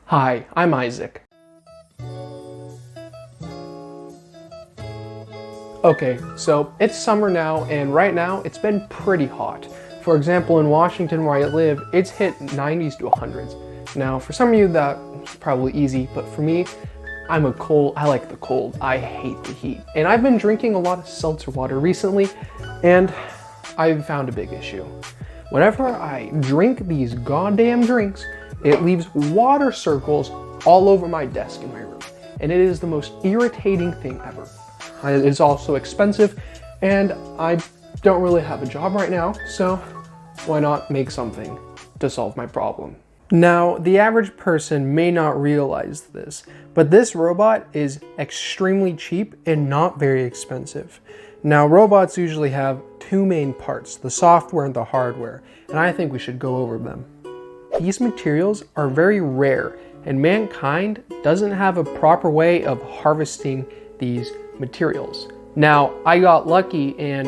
Hi, I'm Isaac. Okay, so it's summer now, and right now it's been pretty hot. For example, in Washington where I live, it's hit 90s to 100s. Now, for some of you that's probably easy, but for me, I like the cold. I hate the heat. And I've been drinking a lot of seltzer water recently, and I've found a big issue. Whenever I drink these goddamn drinks, it leaves water circles all over my desk in my room. And it is the most irritating thing ever. It's also expensive, and I don't really have a job right now, so why not make something to solve my problem? Now, the average person may not realize this, but this robot is extremely cheap and not very expensive. Now, robots usually have two main parts, the software and the hardware, and I think we should go over them. These materials are very rare, and mankind doesn't have a proper way of harvesting these materials. Now, I got lucky, and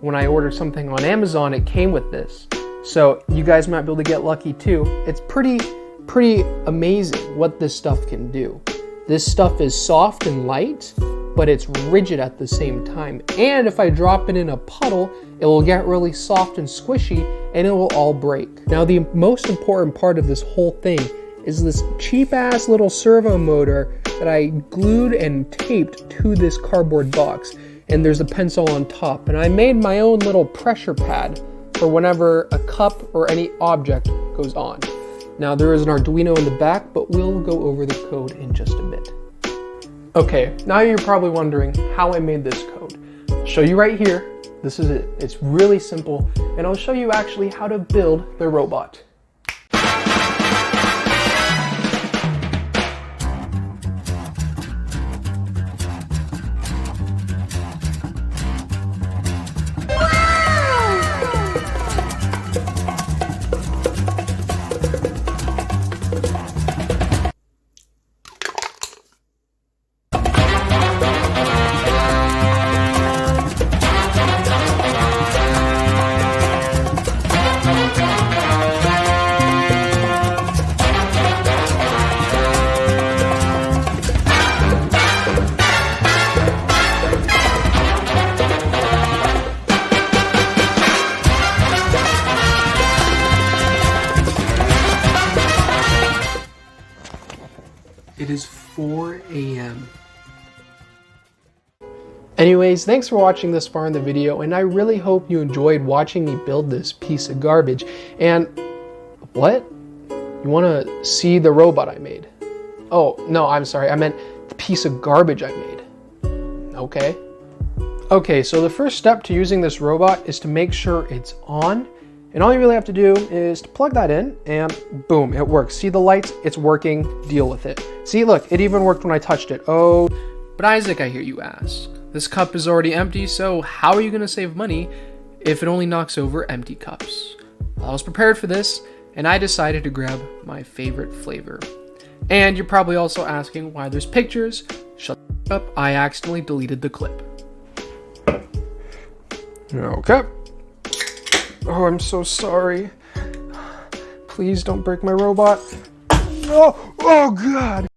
when I ordered something on Amazon, it came with this. So you guys might be able to get lucky too. It's pretty amazing what this stuff can do. This stuff is soft and light, but it's rigid at the same time. And if I drop it in a puddle, it will get really soft and squishy, and it will all break. Now, the most important part of this whole thing is this cheap ass little servo motor that I glued and taped to this cardboard box. And there's a pencil on top. And I made my own little pressure pad for whenever a cup or any object goes on. Now, there is an Arduino in the back, but we'll go over the code in just a bit. Okay, now you're probably wondering how I made this code. I'll show you right here. This is it. It's really simple, and I'll show you actually how to build the robot. It is 4 a.m. Anyways, thanks for watching this far in the video, and I really hope you enjoyed watching me build this piece of garbage. And what? You want to see the robot I made? Oh, no, I'm sorry. I meant the piece of garbage I made. Okay. Okay, so the first step to using this robot is to make sure it's on. And all you really have to do is to plug that in, and boom, it works. See the lights? It's working. Deal with it. See, look, it even worked when I touched it. Oh, but Isaac, I hear you ask. This cup is already empty, so how are you going to save money if it only knocks over empty cups? Well, I was prepared for this, and I decided to grab my favorite flavor. And you're probably also asking why there's pictures. Shut up, I accidentally deleted the clip. Okay. Oh, I'm so sorry. Please don't break my robot. Oh God.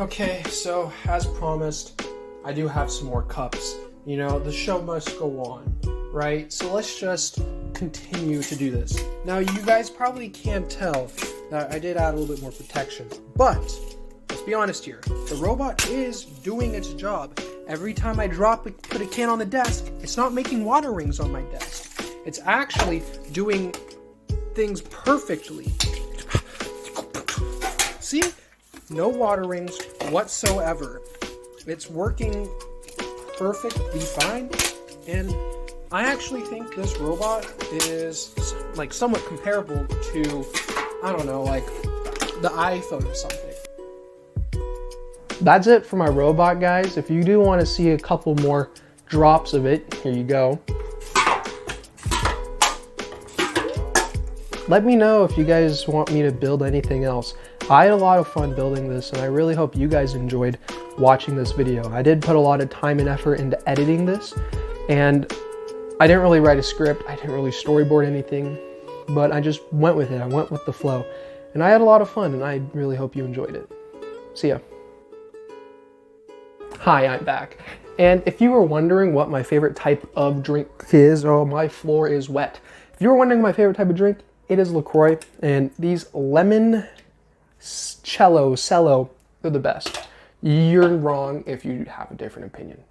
Okay, so as promised, I do have some more cups. You know, the show must go on, right? So let's just continue to do this. Now, you guys probably can't tell that I did add a little bit more protection, but let's be honest here. The robot is doing its job. Every time I put a can on the desk, it's not making water rings on my desk. It's actually doing things perfectly. See? No water rings whatsoever. It's working perfectly fine. And I actually think this robot is like somewhat comparable to, I don't know, like the iPhone or something. That's it for my robot, guys. If you do want to see a couple more drops of it, here you go. Let me know if you guys want me to build anything else. I had a lot of fun building this, and I really hope you guys enjoyed watching this video. I did put a lot of time and effort into editing this, and I didn't really write a script. I didn't really storyboard anything, but I just went with it. I went with the flow. And I had a lot of fun, and I really hope you enjoyed it. See ya. Hi, I'm back. And if you were wondering what my favorite type of drink is, oh, my floor is wet. If you were wondering my favorite type of drink, it is LaCroix, and these lemon cello, they're the best. You're wrong if you have a different opinion.